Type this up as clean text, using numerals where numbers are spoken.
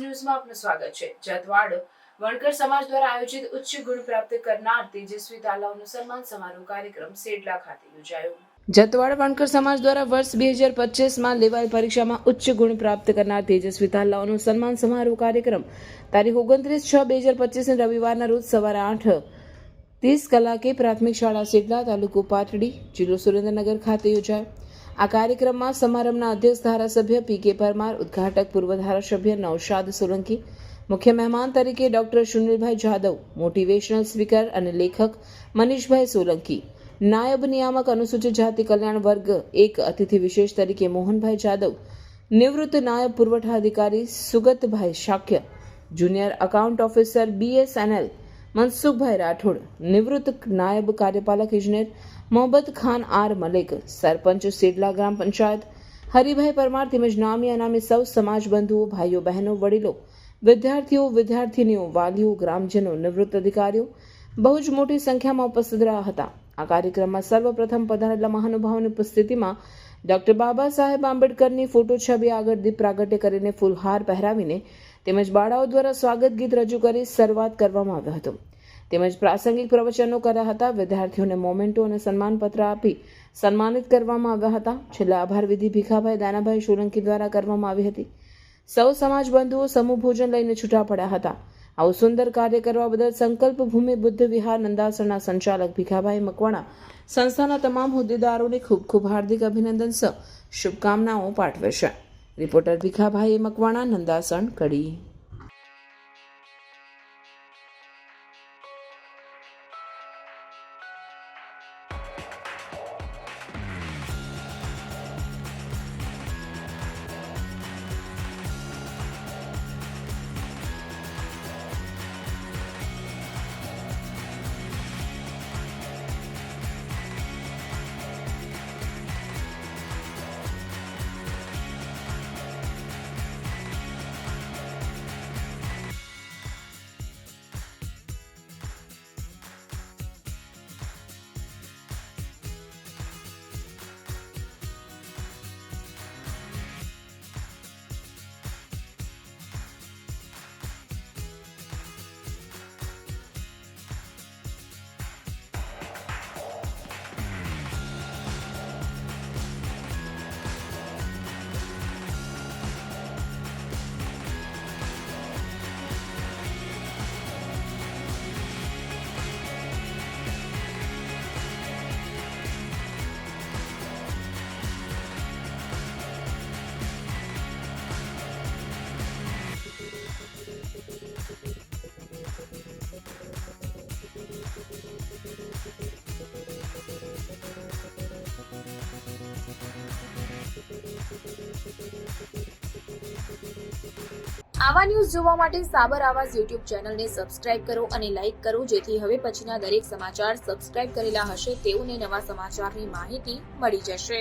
ન્યૂઝમાં આપનું સ્વાગત છે। જતવાડ વણકર સમાજ દ્વારા આયોજિત ઉચ્ચ ગુણ પ્રાપ્ત કરનાર તેજસ્વી તાલાઓનું સન્માન સમારોહ કાર્યક્રમ સેડલા ખાતે યોજાયો। જતવાડ વણકર સમાજ દ્વારા વર્ષ 2025માં લેવાયેલ પરીક્ષામાં ઉચ્ચ ગુણ પ્રાપ્ત કરનાર તેજસ્વી તાલાઓનું સન્માન સમારોહ કાર્યક્રમ તારીખ 29/6/2025 રવિવારના રોજ સવારે 8:30 કલાકે પ્રાથમિક શાળા સેડલા, તાલુકો પાટડી, જિલ્લો સુરેન્દ્રનગર ખાતે યોજાયો। આ કાર્યક્રમમાં સમારંભના અધ્યક્ષ ધારાસભ્ય પી.કે. પરમાર, ઉદ્ઘાટક પૂર્વ ધારાસભ્ય નૌશાદ સોલંકી, મુખ્ય મહેમાન તરીકે ડોક્ટર સુનિલભાઈ જાદવ, મોટિવેશનલ સ્પીકર અને લેખક મનીષભાઈ સોલંકી, નાયબ નિયામક અનુસૂચિત જાતિ કલ્યાણ વર્ગ 1 અતિથિ વિશેષ તરીકે મોહનભાઈ જાદવ, નિવૃત્ત નાયબ પુરવઠા અધિકારી Sugatbhai Shakya, junior account officer BSNL Mansukhbhai Rathod, નિવૃત્ત નાયબ કાર્યપાલક ઇજનેર મોહમ્મદ ખાન આર મલેક, સરપંચ સેડલા ગ્રામ પંચાયત હરિભાઈ પરમાર તેમજ નામી અનામી સૌ સમાજ બંધુઓ, ભાઈઓ બહેનો, વડીલો, વિદ્યાર્થીઓ, વિદ્યાર્થીનીઓ, વાલીઓ, ગ્રામજનો, નિવૃત્ત અધિકારીઓ બહુ જ મોટી સંખ્યામાં ઉપસ્થિત રહ્યા હતા। આ કાર્યક્રમમાં સર્વપ્રથમ પધારેલા મહાનુભાવોની ઉપસ્થિતિમાં ડોક્ટર બાબા સાહેબ આંબેડકરની ફોટો છબી આગળ દીપ પ્રાગટ્ય કરીને ફૂલહાર પહેરાવીને તેમજ બાળાઓ દ્વારા સ્વાગત ગીત રજૂ કરી શરૂઆત કરવામાં આવ્યો હતો તેમજ પ્રાસંગિક પ્રવચનો કર્યા હતા। વિદ્યાર્થીઓને મોમેન્ટો અને સન્માનપત્ર આપી સન્માનિત કરવામાં આવ્યા હતા। છેલ્લે આભાર વિધિ ભીખાભાઈ દાનાભાઈ સોલંકી દ્વારા કરવામાં આવી હતી। સૌ સમાજ બંધુઓ સમૂહ ભોજન લઈને છૂટા પડ્યા હતા। આવું સુંદર કાર્ય કરવા બદલ સંકલ્પ ભૂમિ બુદ્ધ વિહાર નંદાસરના સંચાલક ભીખાભાઈ મકવાણા સંસ્થાના તમામ હોદ્દેદારોને ખૂબ ખૂબ હાર્દિક અભિનંદન સહ શુભકામનાઓ પાઠવે છે। રિપોર્ટર ભીખાભાઈ મકવાણા, નંદાસણ, કડી। આવા ન્યૂઝ જોવા માટે સાબર આવાઝ યુટ્યુબ ચેનલને સબસ્ક્રાઇબ કરો અને લાઇક કરો, જેથી હવે પછીના દરેક સમાચાર સબસ્ક્રાઇબ કરેલા હશે તેઓને નવા સમાચારની માહિતી મળી જશે।